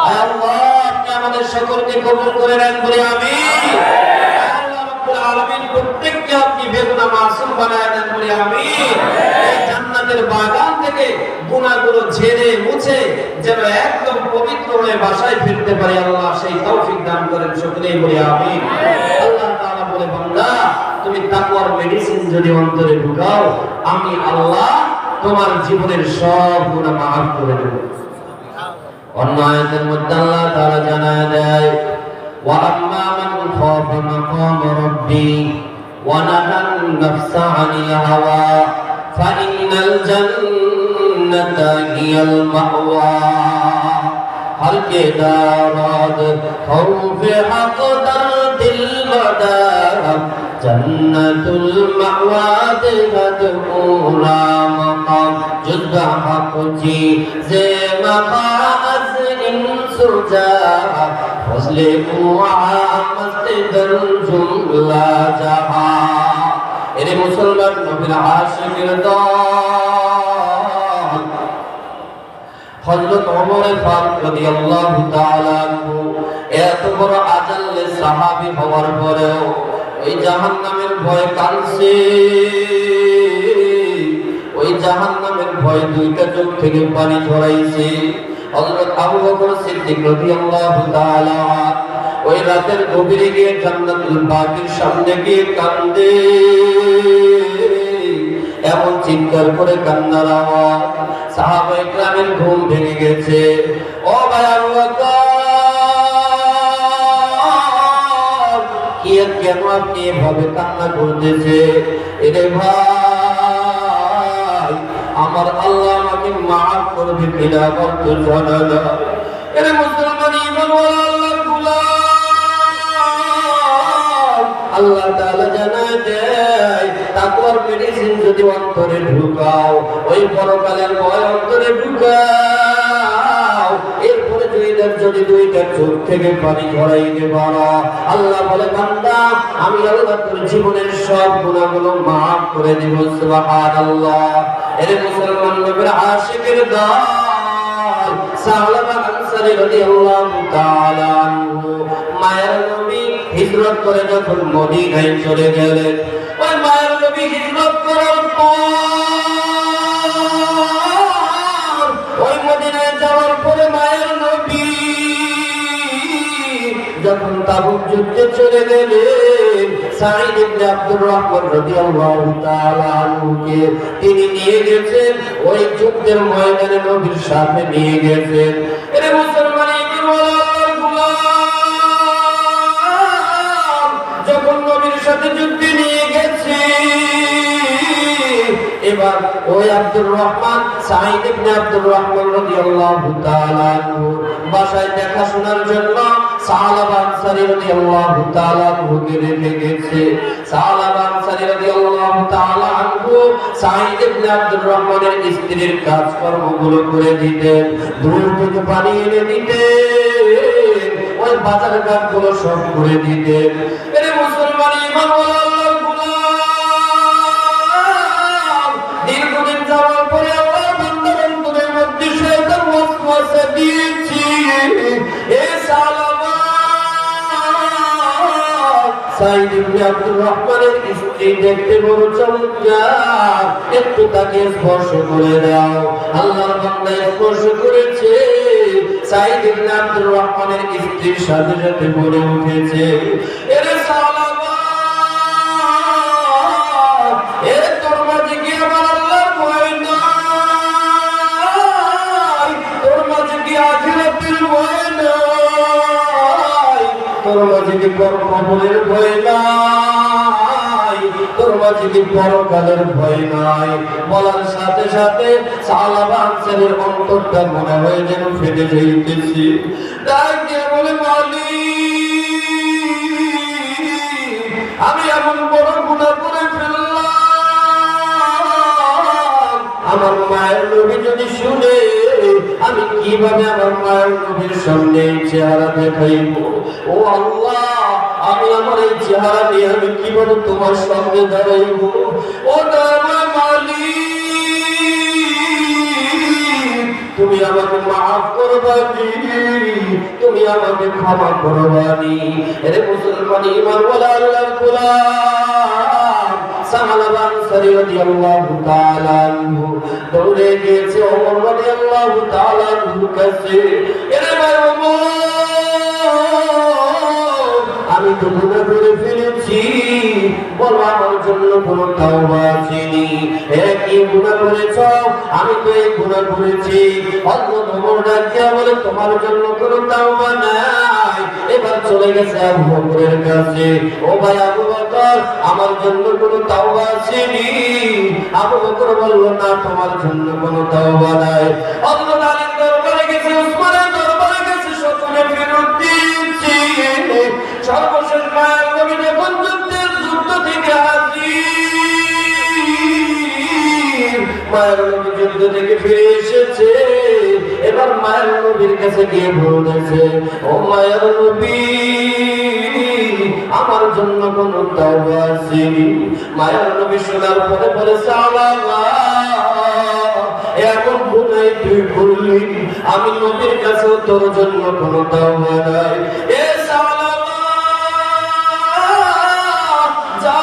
S1: আয় আল্লাহ, আপনি আমাদের সকলকে কবুল করে নেন বলে আমিন। আল্লাহ রাব্বুল আলামিন প্রত্যেককে আপনি বেগুনাহ মাসুম বানায় দেন বলে আমিন। এই জান্নাতের বাগান থেকে গুনাহগুলো ঝেড়ে মুছে যেন একদম পবিত্র হয়ে বাসায় ফিরতে পারি, আল্লাহ সেই তৌফিক দান করেন, সকলেই বলি আমিন। আল্লাহ তাআলা বলে, বান্দা তুমি তাকওয়ার মেডিসিন যদি অন্তরে ঢুকাও, আমি আল্লাহ তোমার জীবনের সব গুনাহ মাফ করে দেব। অন্য আয়াতের মধ্যে আল্লাহ তাআলা জানায় দেয়, ওয়া আম্মা মান খাফা মাকাম রাব্বি ওয়া নাহান নাফসা আনিল হাওয়া ফাইনাল জান্নাতা হিয়াল মাওয়া। हर के दाराद खौफ हक दर दिल मदार जन्नतुल मअवाद मदूरा मकाम जुदा हक जी जे मकाज इंसुजा फजले कुआ मस्जिदल जुमला जहा। এরে মুসলমান নবীর আশিকের দল, হযরত ওমর ফারুক রাদিয়াল্লাহু তাআলা আনহু এত বড় আজাল্লে সাহাবী হওয়ার পরেও ওই জাহান্নামের ভয় কাঁদছে। ওই জাহান্নামের ভয় দুইটা চোখ থেকে পানি ঝরাইছে। হযরত আবু বকর সিদ্দিক রাদিয়াল্লাহু তাআলা ওই রাতের গভীরে গিয়ে জান্নাতুল বাকির সামনে গিয়ে কান্দে। এমন চিৎকার করে কান্নার আওয়াজ, সাহাবায়ে কেরামের ঘুম ভেঙে গেছে। ও ভাই আবু বকর, কেন আপনি এভাবে কান্না করতেছে? এরে ভাই, আমার আল্লাহ আমাকে মাফ করবে কিনা আমার তো জানা না। এরে মুসলমান ঈমানওয়ালা আল্লাহর গোলাম, আল্লাহ তাআলা জানায় দেয় তাকওয়ার মেডিসিন যদি অন্তরে ঢুকাও, ওই পরকালের ভয় অন্তরে ঢুকাও, এরপরে যদি দুইটা চোখ থেকে পানি ঝরাইতে পারো, আল্লাহ বলে বান্দা আমি আল্লাহ তোর জীবনের সব গুনাহগুলো মাফ করে দেব। সুবহানাল্লাহ। এরে মুসলমান নবীর আশিকের দল, সালামা আনসারী রাদিয়াল্লাহু তাআলা আনহু মায়ের নবী হিজরত করে যখন মদিনায় চলে গেলেন, ওই মায়ের নবী হিজরত করার পর ওই মদিনায় যাওয়ার পরে মায়ের নবী যখন তাবুক যুদ্ধে চলে গেলেন, সাঈদ ইবনে আব্দুর রহমান রাদিয়াল্লাহু তাআলা আনহুকে তিনি নিয়ে গেছেন, ওই যুদ্ধের ময়দানে নবীর সাথে নিয়ে গেছেন। এরে মুসলমান ঈমানওয়ালার গোলাম, যখন নবীর সাথে যুদ্ধে নিয়ে গেছে, এবার ওই আব্দুর রহমান, সাঈদ ইবনে আব্দুর রহমান রাদিয়াল্লাহু তাআলা আনহু বাসায় দেখাশোনার জন্য সালাবা আনসারী রাদিয়াল্লাহু তাআলা আনহুকে রেখে গেছে। সালাবা আনসারী রাদিয়াল্লাহু তাআলা আনহু সাঈদ ইবনে আব্দুর রহমানের স্ত্রীর কাজকর্মগুলো করে দিতেন, দূর থেকে পানি এনে দিতেন, ওই বাজার ঘাটগুলো সব করে দিতেন। এরে মুসলমান ঈমানওয়ালা আল্লাহর গোলাম, দীর্ঘদিন যাওয়ার পরে আল্লাহ বান্দার অন্তরের মধ্যে শয়তান ওয়াসওয়াসা দিয়েছে, এ সালাবা সাঈদ ইবনে আব্দুর রহমানের স্ত্রী দেখতে বড় চমৎকার, একটু তাকে স্পর্শ করে দাও। আল্লাহর বান্দা স্পর্শ করেছে, সাঈদ ইবনে আব্দুর রহমানের স্ত্রীর সাথে সাথে বলে উঠেছে, এরে সালাবা, এ তোর মাঝে কি আমার আল্লাহর ভয় নাই? তোর মাঝে কি আখিরাতের ভয় নাই? তোর মাঝে কি কবরের ভয় নাই? তোর মাঝে কি পরকালের ভয় নাই? বলার সাথে সাথে সালাবা আনসারীর অন্তরটা মনে হয় যেন ফেটে যাইতেছে। তাই কে বলে, মালিক, আমি এমন বড় গুনাহ করে ফেললাম, আমার মায়ের নবী যদি শুনে আমি কিভাবে আমার মায়ের নবীর সামনে চেহারা দেখাইব? ও আল্লাহ, আমি আমার এই চেহারা নিয়ে আমি কিভাবে তোমার সঙ্গে দাঁড়াইব? ও দয়াময় মালিক, তুমি আমাকে মাফ করবানি, তুমি আমাকে ক্ষমা করবানি। এরে মুসলমান ঈমানওয়ালা আল্লাহর গোলাম সাহাবা আনসারী রাদিয়াল্লাহু তাআলা আনহু দৌড়ে গিয়েছে ওমর রাদিয়াল্লাহু তাআলা আনহুর কাছে। এরে ভাই ওমর, আমি তো গুনাহ করে ফেলেছি, বলো আমার জন্য কোনো তাওবা আছেনি? কি গুনাহ করেছ? আমি তো এই গুনাহ করেছি। হযরত ওমর ডাক দিয়া বলে, তোমার জন্য কোনো তাওবা নাই। এবার চলে গেছে আবু বকরের কাছে। ও ভাই আবু বকর, আমার জন্য কোনো তাওবা আছেনি? আবু বকর বলল, না, তোমার জন্য কোনো তাওবা নাই। হযরত আলীর দরবারে গেছে, উসমানের দরবারে গেছে, সকলে ফেরত দিয়েছে। সর্বশেষ মায়ের নবী যখন যুদ্ধ থেকে হাজির, মায়ের নবী যুদ্ধ থেকে ফিরে এসেছে। এবার মায়ের নবীর কাছে গিয়ে বলতেছে, ও মায়ের নবী, আমার জন্য কোনো তাওবা আছেনি? মায়ের নবী শোনার পরে বলে, সালামা, এমন গুনাহ তুই করলি, আমি নবীর কাছে তোর জন্য কোনো তাওবা নাই। এ সালামা, যা,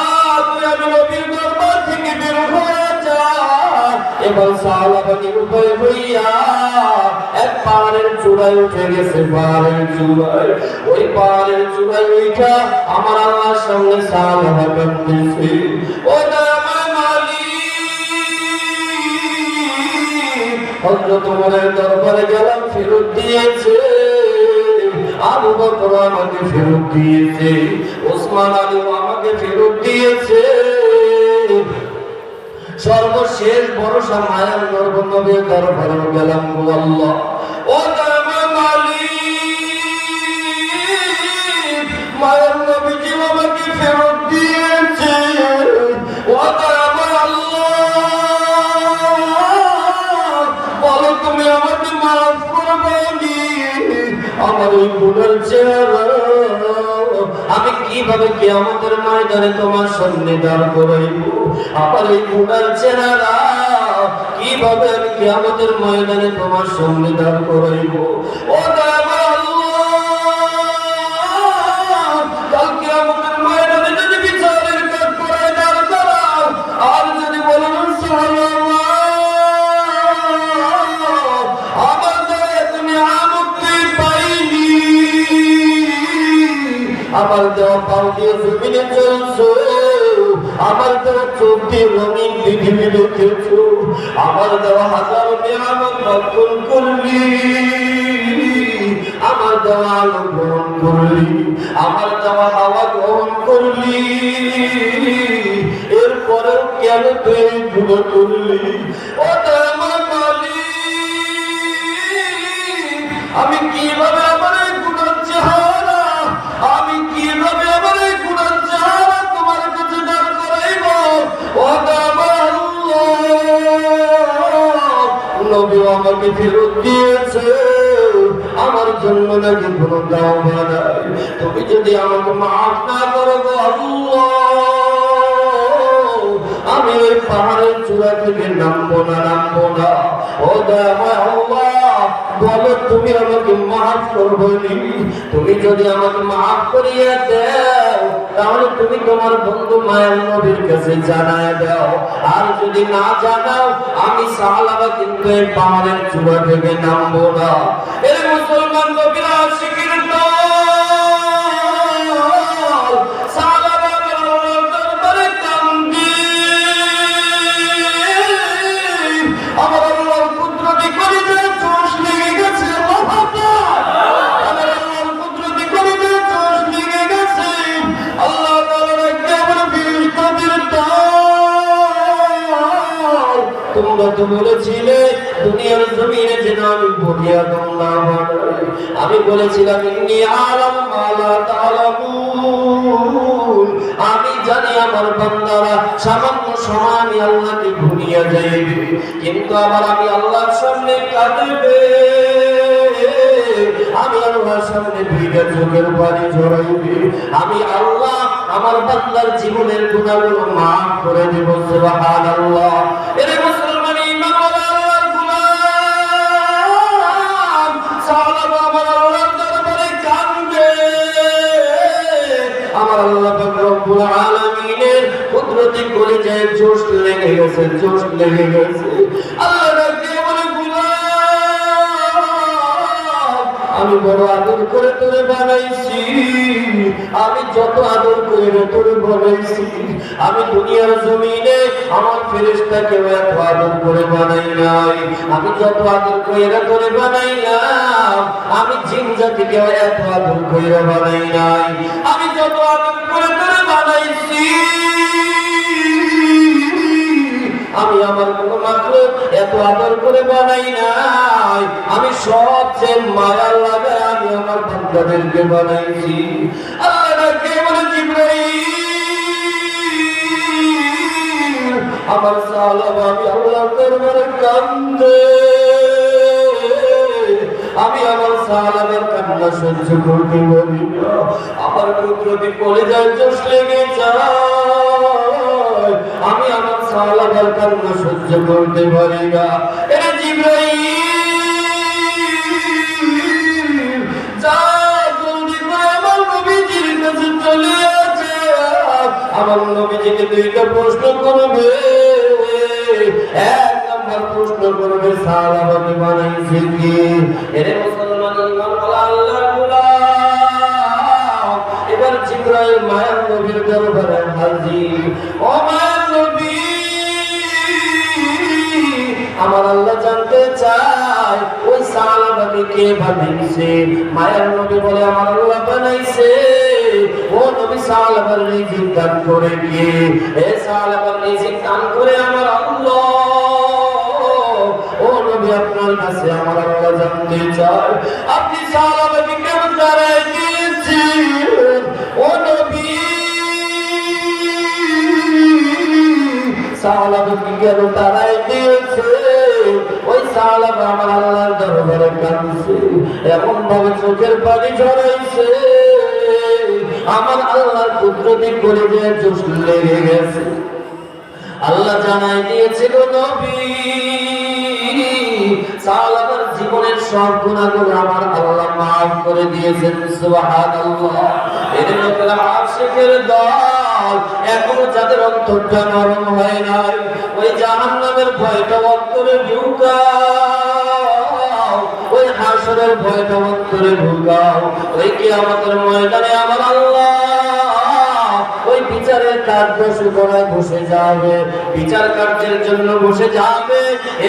S1: তুই আমি নবীর দরবার থেকে বের হয়ে যা। এবার সালামা নিরুপায় হইয়া এক পাহাড়ের চূড়ায় উঠে গেছে। পাহাড়ের চূড়ায়, ওই পাহাড়ের চূড়ায় উঠা আমার আল্লাহর সামনে সালামা কাঁদতেছে। ও দয়াময় মালিক, হযরত ওমরের দরবারে গেলাম, ফেরত দিয়েছে। আবু বকর আমাকে ফেরত দিয়েছে, ওসমান আলীও আমাকে ফেরত দিয়েছে। সর্বশেষ ভরসা মায়ার নবীর দরবারে গেলাম, গো আল্লাহ, ও দয়াময় মালিক, মায়ার নবীজি আমাকে ফেরত দিয়েছে। ও দয়াময় আল্লাহ, বলো তুমি আমাকে মাফ করবেনি? আমার ওই গুনার চেহারা আমি কিভাবে কিয়ামতের ময়দানে তোমার সামনে দাঁড় করাইব? আমার এই গুনার চেহারা কিভাবে আমি কিয়ামতের ময়দানে তোমার সামনে দাঁড় করাইব? ও দয়াময় আল্লাহ, কাল কিয়ামতের ময়দানে যদি বিচারের কাজ করায় দাঁড় করাও, আর যদি বলেন আমার দ্বারা তুমি মুক্তি পাইনি, আমার দেওয়া পাও দিয়ে জমিনে চলছো, আমার দেওয়া চোখ দিয়ে রঙিন পৃথিবী দেখেছো, আমার দেওয়া হাজারো নিয়ামত ভক্ষণ করলি, আমার দেওয়া আলো গ্রহণ করলি, আমার দেওয়া হাওয়া গ্রহণ করলি, এরপরেও কেন তুই গুনাহ করলি? ও দয়াময় মালিক, আমি কিভাবে আমার এই গুনার চেহারা, আমি কিভাবে আমার এই গুনার চেহারা তোমার কাছে দাঁড় করাইব? ও দয়াময় আল্লাহ, নবী আমাকে ফেরত দিয়েছে, আমার জন্য নাকি কোনো তাওবা নাই। তুমি যদি আমাকে মাফ না করো গো আল্লাহ, আমি ওই পাহাড়ের চূড়া থেকে নামবো না। ও দয়াময় আল্লাহ, বলো তুমি আমাকে মাফ করবেনি? তুমি যদি আমাকে মাফ করিয়ে দাও, তাহলে তুমি তোমার বন্ধু মায়ের নবীর কাছে জানায় দাও, আর যদি না জানাও, আমি সাহাবা কিন্তু এই পাহাড়ের চূড়া থেকে নামবো না। এর মুসলমান নবীরা আশিকের দল, সাহাবা দরবারে কান্দে, আমার আল্লাহর কুদরতি কলিজায় চোষ লেগে গেছে, আমার আল্লাহর কুদরতি কলিজায় চোষ লেগে গেছে। আল্লাহ তাআলা কেমন ফেরেশতাদের দল, তোমরা তো বলেছিলে দুনিয়ার জমিনে যেন আমি বলিয়া না বানাই। আমি বলেছিলাম ইন্নী আ'লামু মা লা তা'লামুন, আমি জানি আমার বান্দারা সামান্য সময় আমি আল্লাহকে ভুলিয়া যাইবে, কিন্তু আবার আমি আল্লাহর সামনে কাঁদবে। আমি আল্লাহর সামনে দুইটা চোখের পানি ঝরাইবে। আমি আল্লাহ আমার বান্দার জীবনের গুনাহগুলো মাফ করে দেব। সুবহানাল্লাহ। এরে মুসলমান ঈমান ওয়ালা আল্লাহর গোলাম সাহাবা আমার আল্লাহর দরবারে কাঁদে। আমার আল্লাহ পাক রব্বুল আলামিনের কুদরতি কলিজায় জোশ লেগে গেছে, জোশ লেগে গেছে। আল্লাহ ডাকে বলে, গোলাম আমি বড় আদর করে তোরে বানাইছি। আমি যত আদর করে তোরে বানাইছি, আমি দুনিয়ার জমিনে আমার ফেরেশতাকেও এত আদর করে বানাই নাই। আমি যত আদর করে তোরে বানাইলাম, আমি জিন জাতিকেও এত আদর করে বানাই নাই। আমি যত আদর করে তোরে বানাইছি, আমি আমার কোন মাখলুক এত আদর করে বানাই নাই। আমি সবচেয়ে মায়া লাগে আমি আমার বান্দাদেরকে বানাইছি। আল্লাহ ডাকে বলে, জিবরাইল আমার সালাবা আমি আল্লাহর দরবারে কান্দে। আমি আমার সালাবার কান্না সহ্য করতে পারি না। আমার কুদরতি কলিজায় জোশ লেগে যায়। আমি আমার সালাবার কান্না সহ্য করতে পারি না। এরে জিবরাইল যা জলদি করে আমার নবীজির কাছে চলে আসে। আমার নবীজিকে দুইটা প্রশ্ন করবে। এক নাম্বার প্রশ্ন করবে, সালাবাকে বানাইছে কি? এরে মুসলমান ঈমান ওয়ালা আল্লাহর গোলাম, এবার জিবরাইল মায়ার নবীর দরবারে হাজির। ও মায়ার নবী, আমার আল্লাহ জানতে চায় ওই সালাবাকে কে বানাইছে? মায়ার নবী বলে, আমার আল্লাহ বানাইছে। ও নবী, সালাবার রিজিক দান করে কে? এ সালাবার রিজিক দান করে আমার আল্লাহ। ও নবী, আপনার কাছে আমার আল্লাহ জানতে চায় আপনি সালাবাকে কেন দাঁড়ায় দিয়েছেন? ও নবী, সালাবাকে কেন দাঁড়ায় দিয়েছে? ওই সালাবা আমার আল্লাহর দরবারে কাঁদছে, এমন ভাবে চোখের পানি ঝরাইছে, আমার আল্লাহর কুদরতি কলিজায় জোশ লেগে গেছে। আল্লাহ জানাই দিয়েছিল, নবী সালাবার জীবনের সব গুনাহগুলো আমার আল্লাহ মাফ করে দিয়েছেন। সুবহানাল্লাহ। এর লোকেরা আশিকের দল এখনো যাদের অন্তরটা নরম হয় নাই, ওই জাহান্নামের ভয়টা অন্তরে ঢুকাও, ওই হাসরের ভয়টা অন্তরে ঢুকাও। ওই কিয়ামতের ময়দানে আমার আল্লাহ ওই বিচারের কার্য সুতরাং বসে যাবে, বিচার কার্যের জন্য বসে যাবে।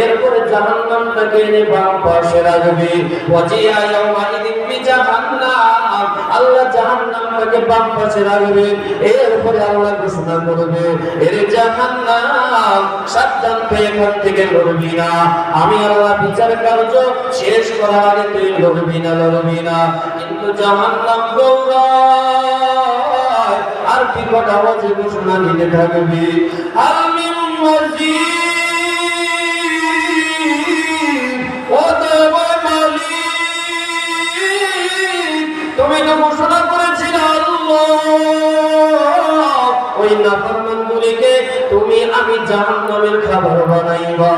S1: এরপরে জাহান্নামটাকে এনে বাম পাশে রাখবে। ওয়াজিয়া ইয়াউমাইদিন বিজাহান্নাম, আল্লাহ জাহান্নামটাকে বাম পাশে রাখবে। এরপরে আল্লাহ ঘোষণা করবে, এরে জাহান্নাম সাবধান, তুই এখান থেকে লড়বি না। আমি আল্লাহ বিচার কার্য শেষ করার আগে তুই লড়বি না, লড়বি না। কিন্তু জাহান্নাম দৌড়ায় আর বিকট আওয়াজে ঘোষণা দিতে থাকবে, আমিন মজিদ, ও দেওয়ার মালিক, তুমি তো ঘোষণা করেছিলে আল্লাহ ওই নাফরমানগুলিকে তুমি আমি জাহান্নামের খাবার বানাইবা।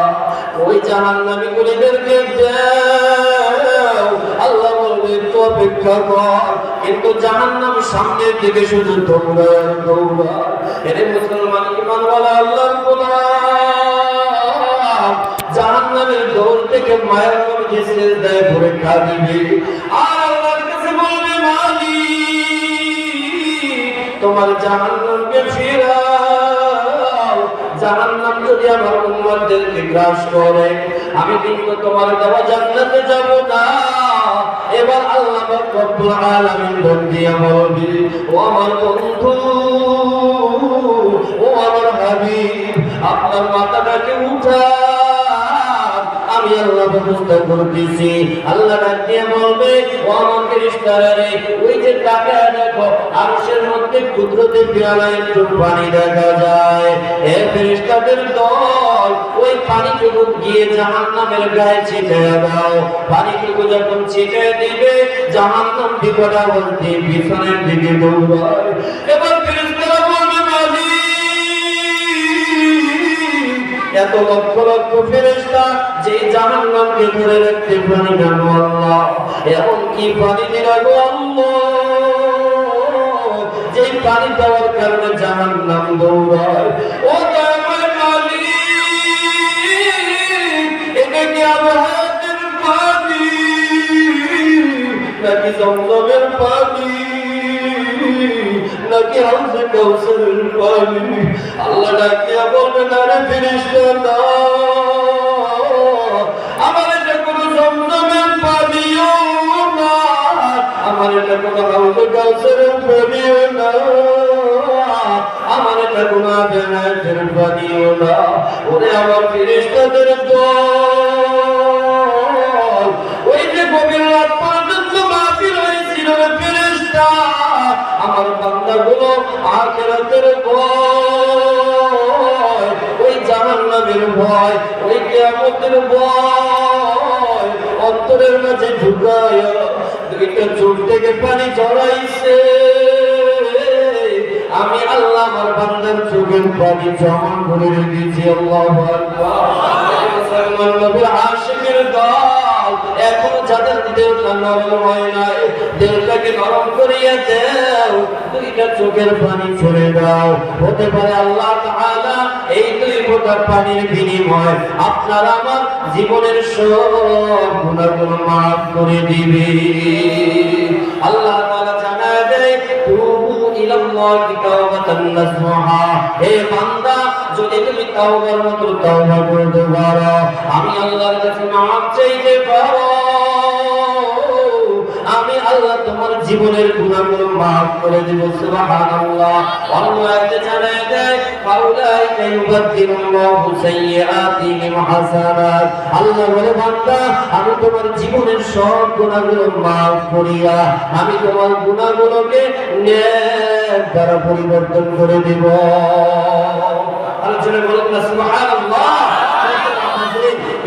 S1: ওই জাহান্নামী গুলিদেরকে দাও। আল্লাহ বলবে, তো অপেক্ষা কর। কিন্তু জাহান্নাম সামনের দিকে শুধু দৌড়ায় দৌড়ায়। এরে মুসলমান ঈমান ওয়ালা আল্লাহর গোলাম, জাহান্নামের দৌড় থেকে মায়ের নবী সিজদায় পড়ে কাঁদবে আর আল্লাহর কাছে বলবে, মালিক তোমার জাহান্নামকে ফিরাও। জাহান্নাম যদি আমার উম্মতদেরকে গ্রাস করে, আমি কিন্তু তোমার দেওয়া জান্নাতে যাব না। এবার আল্লাহ রব্বুল আলামিন ডাক দিয়ে বলবে, ও আমার বন্ধু, ও আমার হাবিব, আপনার মাথাটাকে উঠান, আমি আল্লাহ ব্যবস্থা করতেছি। আল্লাহ ডাক দিয়ে বলবে, ও আমার ফেরেশতারা রে, ওই যে তাকে দেখো আরশের মধ্যে কুদরতে পেয়ালায় একটু পানি দেখা যায়। এ ফেরেশতাদের দল, ওই পানিটুকু গিয়ে জাহান্নামের গায়ে ছিটিয়ে দাও। পানিটুকু যখন ছিটিয়ে দিবে জাহান্নাম বিপদা বলতে পিছনের দিকে দৌড়ায়। এবার ফেরেশতারা বলবে মালিক, এত লক্ষ লক্ষ ফেরেশতা যে জাহান্নামকে ধরে রাখতে পারে না আল্লাহ, এমন কি পানি দিলা গো আল্লাহ, যে পানি দেওয়ার কারণে জাহান্নাম দৌড়ায়। ও দয়াময় মালিক, এটা কি আবহাওয়ার পানি নাকি জমজমের পানি নাকি হাউজে কাউসারের পানি? আল্লাহ ডাকিয়া বলবেন আরে ফেরেশতা, আমার এটা কোনো জমজমের পানিও না, আমার এটা কোনো হাউজে কাউসারের পানিও না, আমার এটা কোনো জান্নাতের পানিও না। ওরে আমার ফেরেশতাদের দল, ওই যে গভীর রাত পর্যন্ত মাহফিল হয়েছিল ফেরেশতা, আমার বান্দাগুলো আখিরাতের ভয়, ওই জাহান্নামের ভয়, ওই কিয়ামতের ভয় অন্তরের মাঝে ঢুকায়া দুইটা চোখ থেকে পানি ঝরাইছে। আমি আল্লাহ আমার বান্দার চোখের পানি জমা করে রেখেছি। আল্লাহু আকবার। মুসলমান নবীর আশিকের দল, এখনো যাদের দেহটা নরম হয় নাই, দেহটাকে নরম করিয়া দাও, দুইটা চোখের পানি ছেড়ে দাও। হতে পারে আল্লাহ তাআলা এই দুই ফোঁটা পানির বিনিময় আপনার আমার জীবনের সব গুনাহগুলো মাফ করে দিবে। আল্লাহ তাআলা জানায় দেয়, তুবু ইলাল্লাহি তাওবাতান নাসুহা, হে বান্দা যদি তুমি তাওবার মতো তাওবা করতে পারো, আমি আল্লাহর কাছে মাফ চাইতে পারো, আমি আল্লাহ তোমার জীবনের গুনাহগুলো মাফ করে দেব। সুবহানাল্লাহ। অন্য আয়াতে জানায় দেয়, ফাউলাইকা ইউবাদদিলুল্লাহু সাইয়্যাতিহিম হাসানাত, আল্লাহ বলে বান্দা আমি তোমার জীবনের সব গুনাহগুলো মাফ করিয়া আমি তোমার গুনাহগুলোকে নেক দ্বারা পরিবর্তন করে দেব। আলোচনা বলুন না সুবহানাল্লাহ।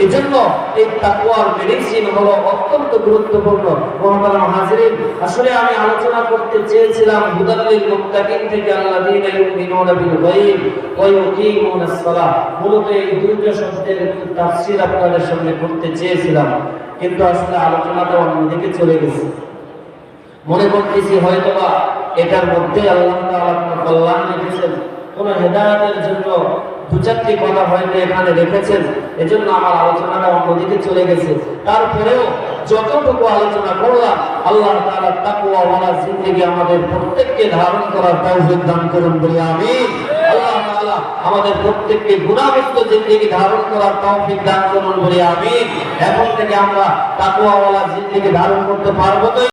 S1: এজন্য এই তাকওয়ার মেডিসিন হলো অত্যন্ত গুরুত্বপূর্ণ। মুহতারাম হাজিরিন, আসলে আমি আলোচনা করতে চেয়েছিলাম হুদাল্লিল মুত্তাকিন থেকে আল্লাযীনা ইউমিনুনা বিল গায়ব ওয়া ইউকিমুনাস সালাহ। মূলত এই দুইটা শব্দের তাফসীর আপনাদের সামনে করতে চেয়েছিলাম, কিন্তু আসলে আলোচনাটা অন্যদিকে চলে গেছে। মনে করতেছি হয়তোবা এটার মধ্যে আল্লাহ তাআলা কল্যাণ রেখেছেন, কোন হেদায়েতের জন্য দু চারটি কথা হয়তো এখানে রেখেছেন, এজন্য আমার আলোচনাটা অন্যদিকে চলে গেছে। তারপরেও যতটুকু আলোচনা করলাম, আল্লাহ তাআলা তাকওয়া ওয়ালা জিন্দেগি আমাদের প্রত্যেককে ধারণ করার তৌফিক দান করুন বলি আমিন। আল্লাহ তাআলা আমাদের প্রত্যেককে গুনাহমুক্ত জিন্দেগি ধারণ করার তৌফিক দান করুন বলি আমিন। এখন থেকে আমরা তাকওয়া ওয়ালা জিন্দেগি ধারণ করতে পারবো তো?